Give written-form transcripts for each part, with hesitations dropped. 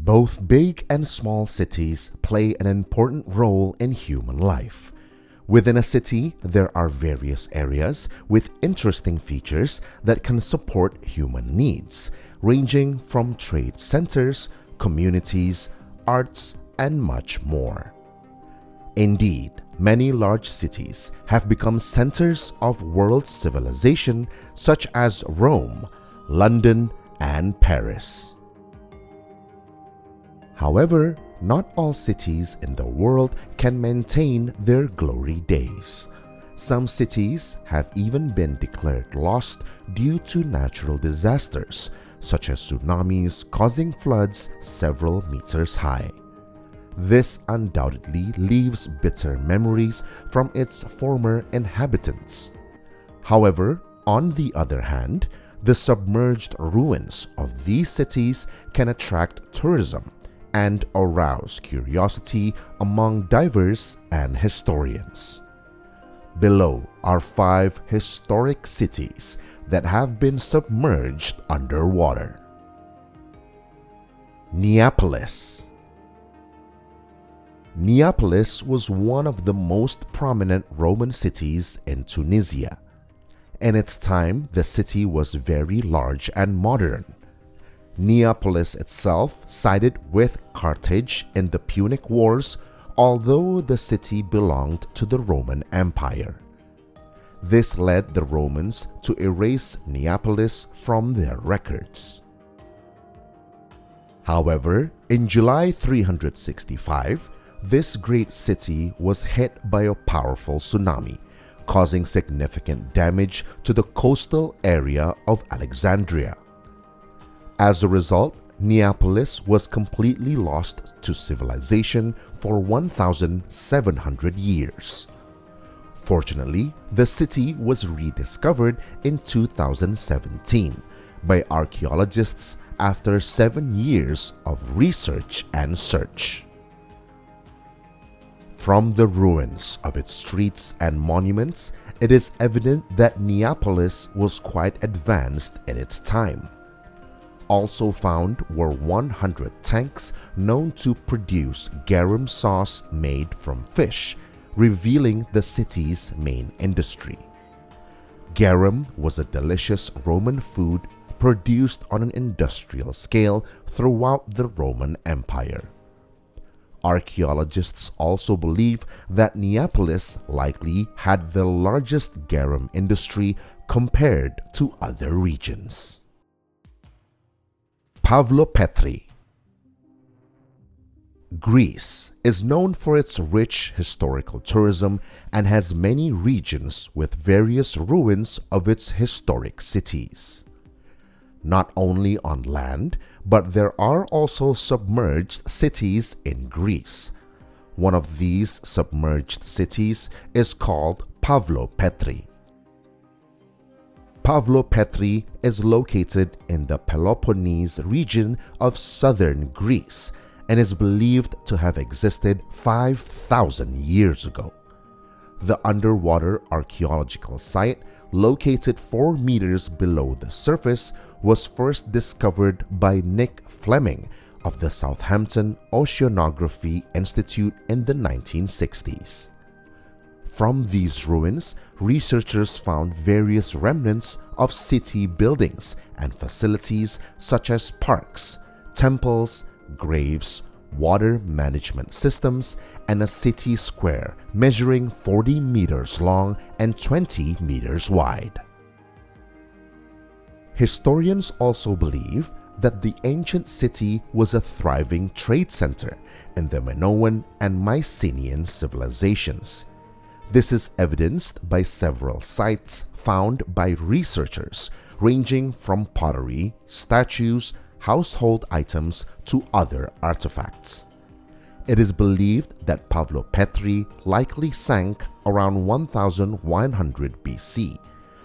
Both big and small cities play an important role in human life. Within a city, there are various areas with interesting features that can support human needs, ranging from trade centers, communities, arts, and much more. Indeed, many large cities have become centers of world civilization such as Rome, London, and Paris. However, not all cities in the world can maintain their glory days. Some cities have even been declared lost due to natural disasters, such as tsunamis causing floods several meters high. This undoubtedly leaves bitter memories from its former inhabitants. However, on the other hand, the submerged ruins of these cities can attract tourism and arouse curiosity among divers and historians. Below are 5 historic cities that have been submerged underwater. Neapolis. Neapolis was one of the most prominent Roman cities in Tunisia. In its time, the city was very large and modern. Neapolis itself sided with Carthage in the Punic Wars, although the city belonged to the Roman Empire. This led the Romans to erase Neapolis from their records. However, in July 365, this great city was hit by a powerful tsunami, causing significant damage to the coastal area of Alexandria. As a result, Neapolis was completely lost to civilization for 1,700 years. Fortunately, the city was rediscovered in 2017 by archaeologists after 7 years of research and search. From the ruins of its streets and monuments, it is evident that Neapolis was quite advanced in its time. Also found were 100 tanks known to produce garum sauce made from fish, revealing the city's main industry. Garum was a delicious Roman food produced on an industrial scale throughout the Roman Empire. Archaeologists also believe that Neapolis likely had the largest garum industry compared to other regions. Pavlopetri. Greece is known for its rich historical tourism and has many regions with various ruins of its historic cities. Not only on land, but there are also submerged cities in Greece. One of these submerged cities is called Pavlopetri. Pavlopetri is located in the Peloponnese region of southern Greece and is believed to have existed 5,000 years ago. The underwater archaeological site, located 4 meters below the surface, was first discovered by Nick Fleming of the Southampton Oceanography Institute in the 1960s. From these ruins, researchers found various remnants of city buildings and facilities such as parks, temples, graves, water management systems, and a city square measuring 40 meters long and 20 meters wide. Historians also believe that the ancient city was a thriving trade center in the Minoan and Mycenaean civilizations. This is evidenced by several sites found by researchers, ranging from pottery, statues, household items to other artifacts. It is believed that Pavlopetri likely sank around 1100 BC,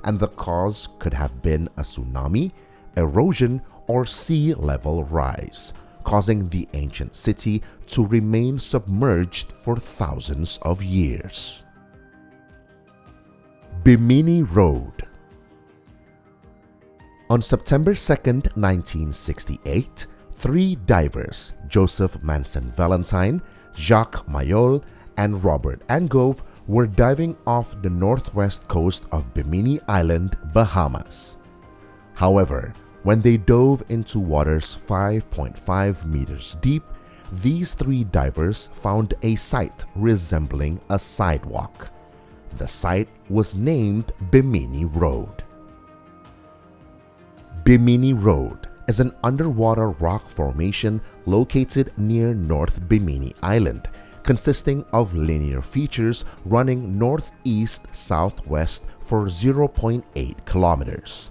and the cause could have been a tsunami, erosion, or sea level rise, causing the ancient city to remain submerged for thousands of years. Bimini Road. On September 2, 1968, 3 divers, Joseph Manson Valentine, Jacques Mayol, and Robert Angove, were diving off the northwest coast of Bimini Island, Bahamas. However, when they dove into waters 5.5 meters deep, these 3 divers found a site resembling a sidewalk. The site was named Bimini Road. Bimini Road is an underwater rock formation located near North Bimini Island, consisting of linear features running northeast-southwest for 0.8 kilometers.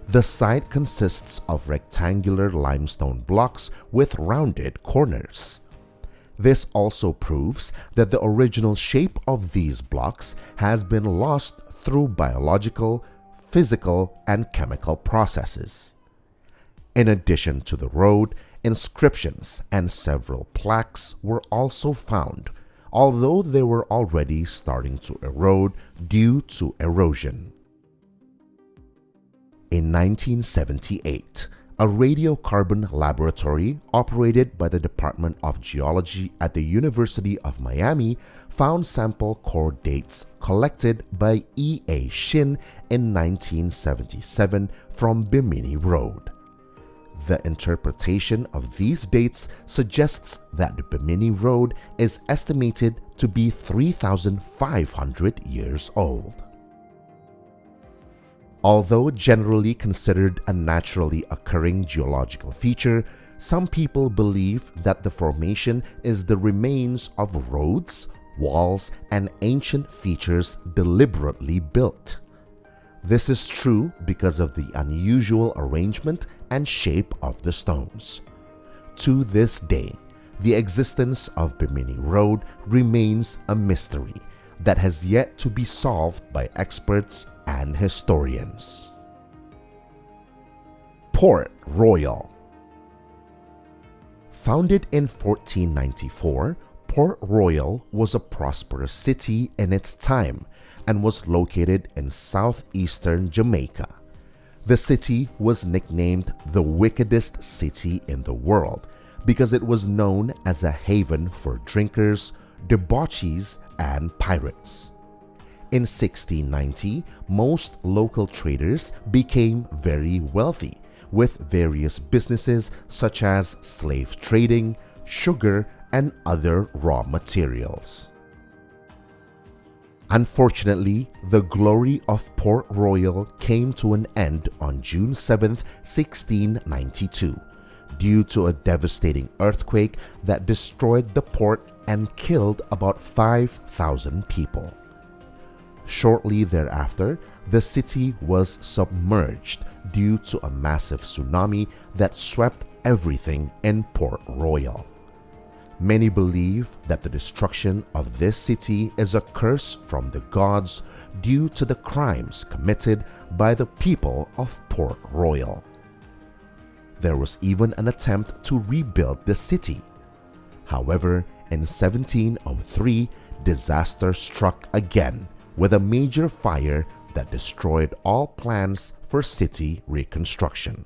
The site consists of rectangular limestone blocks with rounded corners. This also proves that the original shape of these blocks has been lost through biological, physical, and chemical processes. In addition to the road, inscriptions and several plaques were also found, although they were already starting to erode due to erosion. In 1978, a radiocarbon laboratory operated by the Department of Geology at the University of Miami found sample core dates collected by E.A. Shin in 1977 from Bimini Road. The interpretation of these dates suggests that the Bimini Road is estimated to be 3,500 years old. Although generally considered a naturally occurring geological feature, some people believe that the formation is the remains of roads, walls, and ancient features deliberately built. This is true because of the unusual arrangement and shape of the stones. To this day, the existence of Bimini Road remains a mystery that has yet to be solved by experts and historians. Port Royal. Founded in 1494, Port Royal was a prosperous city in its time and was located in southeastern Jamaica. The city was nicknamed the wickedest city in the world because it was known as a haven for drinkers, debauchees, and pirates. In 1690, most local traders became very wealthy with various businesses such as slave trading, sugar, and other raw materials. Unfortunately, the glory of Port Royal came to an end on June 7, 1692, due to a devastating earthquake that destroyed the port and killed about 5,000 people. Shortly thereafter, the city was submerged due to a massive tsunami that swept everything in Port Royal. Many believe that the destruction of this city is a curse from the gods due to the crimes committed by the people of Port Royal. There was even an attempt to rebuild the city. However, in 1703, disaster struck again with a major fire that destroyed all plans for city reconstruction.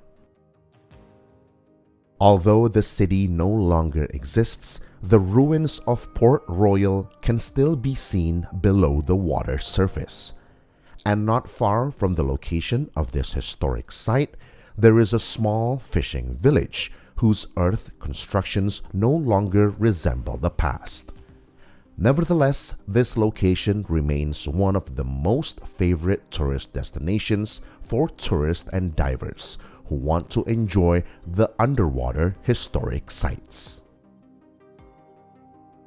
Although the city no longer exists, the ruins of Port Royal can still be seen below the water surface. And not far from the location of this historic site, there is a small fishing village whose earth constructions no longer resemble the past. Nevertheless, this location remains one of the most favorite tourist destinations for tourists and divers who want to enjoy the underwater historic sites.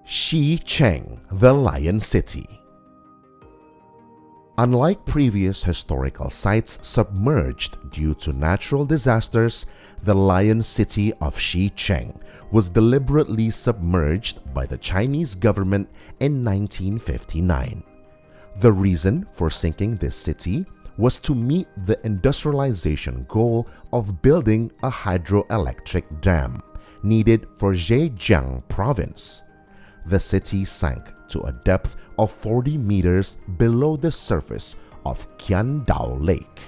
Shi Cheng, the Lion City. Unlike previous historical sites submerged due to natural disasters, the Lion City of Shi Cheng was deliberately submerged by the Chinese government in 1959. The reason for sinking this city was to meet the industrialization goal of building a hydroelectric dam needed for Zhejiang province. The city sank to a depth of 40 meters below the surface of Qiandao Lake.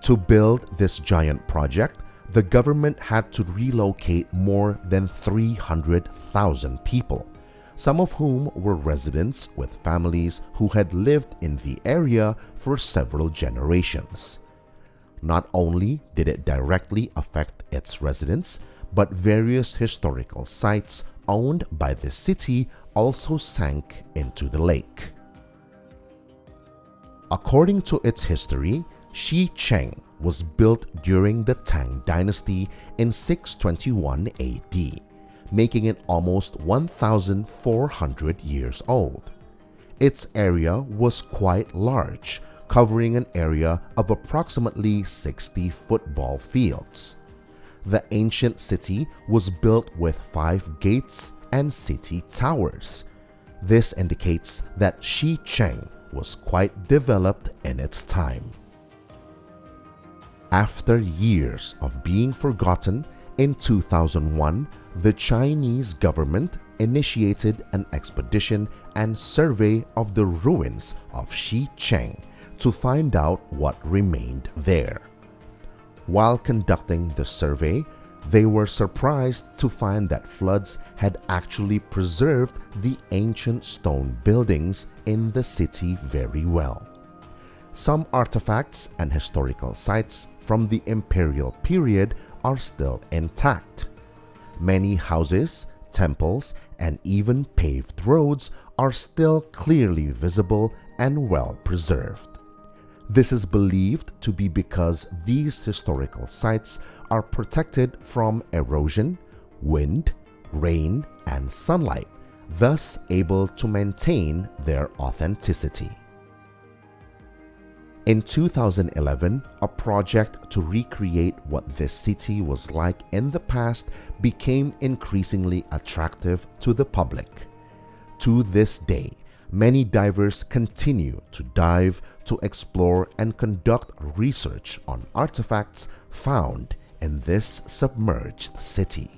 To build this giant project, the government had to relocate more than 300,000 people, some of whom were residents with families who had lived in the area for several generations. Not only did it directly affect its residents, but various historical sites owned by the city also sank into the lake. According to its history, Shi Cheng was built during the Tang Dynasty in 621 AD, making it almost 1,400 years old. Its area was quite large, covering an area of approximately 60 football fields. The ancient city was built with 5 gates and city towers. This indicates that Shi Cheng was quite developed in its time. After years of being forgotten, in 2001, the Chinese government initiated an expedition and survey of the ruins of Shi Cheng to find out what remained there. While conducting the survey, they were surprised to find that floods had actually preserved the ancient stone buildings in the city very well. Some artifacts and historical sites from the imperial period are still intact. Many houses, temples, and even paved roads are still clearly visible and well preserved. This is believed to be because these historical sites are protected from erosion, wind, rain, and sunlight, thus able to maintain their authenticity. In 2011, a project to recreate what this city was like in the past became increasingly attractive to the public. To this day, many divers continue to dive to explore and conduct research on artifacts found in this submerged city.